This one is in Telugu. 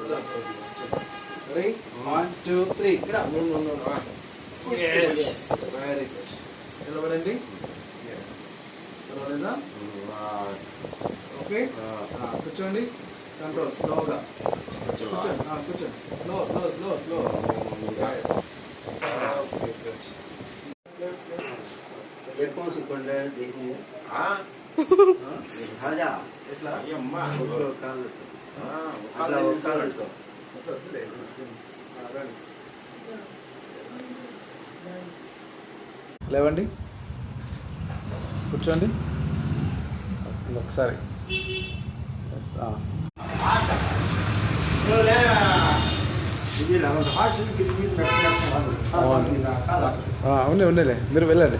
Ready? 1, 2, 3. Get up. No. Yes. Very good. నిలబడండి. నిలబడేదా? ఓకే. కూర్చోండి. కంట్రోల్ స్లోగా. కూర్చోండి. కూర్చోండి. స్లో. Yes. Okay, good. देखो सुकंडे देखिए राजा ఎట్లా? अम्मा वो काल तो లేవండి, కూర్చోండి ఒకసారి. ఉండేలే, మీరు వెళ్ళండి.